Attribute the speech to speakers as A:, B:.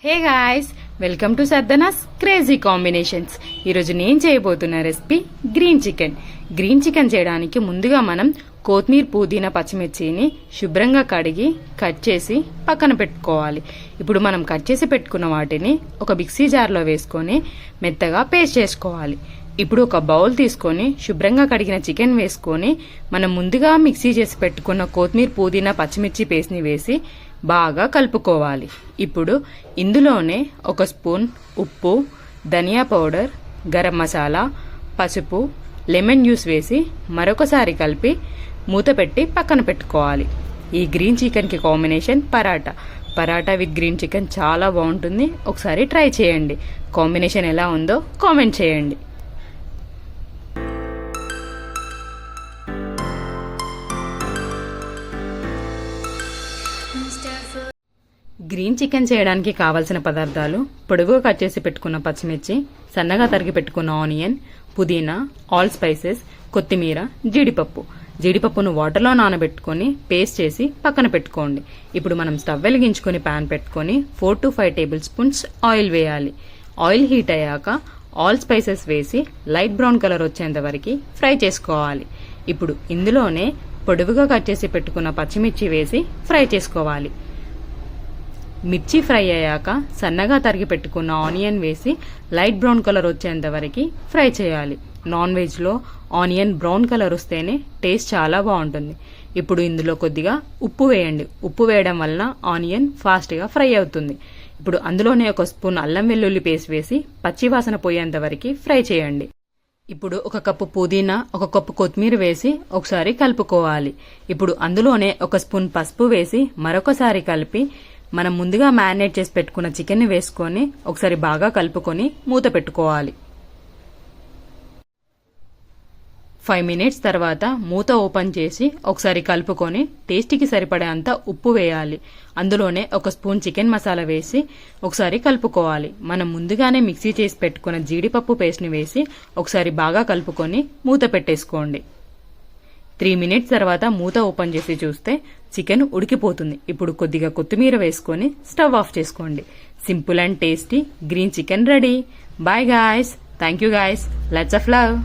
A: Hey guys, welcome to Sardana's crazy combinations. ఈరోజు నేను చేయబోతున్న recipe green chicken. Green chicken చేయడానికి ముందుగా మనం కొత్తిమీర, పుదీనా, పచ్చిమిర్చిని శుభ్రంగా కడిగి కట్ చేసి పక్కన పెట్టుకోవాలి. ఇప్పుడు మనం కట్ చేసి పెట్టుకున్న వాటిని ఒక మిక్సీ జార్లో వేసుకొని మెత్తగా పేస్ట్ చేసుకోవాలి. ఇప్పుడు ఒక బౌల్ తీసుకొని శుభ్రంగా కడిగిన చికెన్ వేసుకొని మనం ముందుగా మిక్సీ చేసి పెట్టుకున్న కొత్తిమీర, పుదీనా, పచ్చిమిర్చి పేస్ట్ని వేసి బాగా కలుపుకోవాలి. ఇప్పుడు ఇందులోనే ఒక స్పూన్ ఉప్పు, ధనియా పౌడర్, గరం మసాలా, పసుపు, లెమన్ జ్యూస్ వేసి మరొకసారి కలిపి మూత పెట్టి పక్కన పెట్టుకోవాలి. ఈ గ్రీన్ చికెన్కి combination paratha with green chicken చాలా బాగుంటుంది. ఒకసారి ట్రై చేయండి. కాంబినేషన్ ఎలా ఉందో కామెంట్ చేయండి. గ్రీన్ చికెన్ చేయడానికి కావలసిన పదార్థాలు: పొడుగుగా కట్ చేసి పెట్టుకున్న పచ్చిమిర్చి, సన్నగా తరిగి పెట్టుకున్న ఆనియన్, పుదీనా, ఆల్ స్పైసెస్, కొత్తిమీర, జీడిపప్పును వాటర్లో నానబెట్టుకుని పేస్ట్ చేసి పక్కన పెట్టుకోండి. ఇప్పుడు మనం స్టవ్ వెలిగించుకుని ప్యాన్ పెట్టుకుని 4 to 5 టేబుల్ స్పూన్స్ ఆయిల్ వేయాలి. ఆయిల్ హీట్ అయ్యాక ఆల్ స్పైసెస్ వేసి లైట్ బ్రౌన్ కలర్ వచ్చేంత వరకు ఫ్రై చేసుకోవాలి. ఇప్పుడు ఇందులోనే పొడవుగా కట్ చేసి పెట్టుకున్న పచ్చిమిర్చి వేసి ఫ్రై చేసుకోవాలి. మిర్చి ఫ్రై అయ్యాక సన్నగా తరిగి పెట్టుకున్న ఆనియన్ వేసి లైట్ బ్రౌన్ కలర్ వచ్చేంత వరకు ఫ్రై చేయాలి. నాన్ వెజ్లో ఆనియన్ బ్రౌన్ కలర్ వస్తేనే టేస్ట్ చాలా బాగుంటుంది. ఇప్పుడు ఇందులో కొద్దిగా ఉప్పు వేయండి. ఉప్పు వేయడం వలన ఆనియన్ ఫాస్ట్గా ఫ్రై అవుతుంది. ఇప్పుడు అందులోనే ఒక స్పూన్ అల్లం వెల్లుల్లి పేస్ట్ వేసి పచ్చివాసన పోయేంత వరకు ఫ్రై చేయండి. ఇప్పుడు ఒక కప్పు పుదీనా, ఒక కప్పు కొత్తిమీర వేసి ఒకసారి కలుపుకోవాలి. ఇప్పుడు అందులోనే ఒక స్పూన్ పసుపు వేసి మరొకసారి కలిపి మనం ముందుగా మ్యారినేట్ చేసి పెట్టుకున్న చికెన్ వేసుకొని ఒకసారి బాగా కలుపుకొని మూత పెట్టుకోవాలి. 5 minutes తర్వాత మూత ఓపెన్ చేసి ఒకసారి కలుపుకొని టేస్ట్కి సరిపడేంత ఉప్పు వేయాలి. అందులోనే ఒక స్పూన్ చికెన్ మసాలా వేసి ఒకసారి కలుపుకోవాలి. మనం ముందుగానే మిక్సీ చేసి పెట్టుకున్న జీడిపప్పు పేస్ట్ని వేసి ఒకసారి బాగా కలుపుకొని మూత పెట్టేసుకోండి. 3 minutes తర్వాత మూత ఓపెన్ చేసి చూస్తే చికెన్ ఉడికిపోతుంది. ఇప్పుడు కొద్దిగా కొత్తిమీర వేసుకొని స్టవ్ ఆఫ్ చేసుకోండి. Simple and tasty green chicken ready. Bye guys. Thank you guys. Lots of love.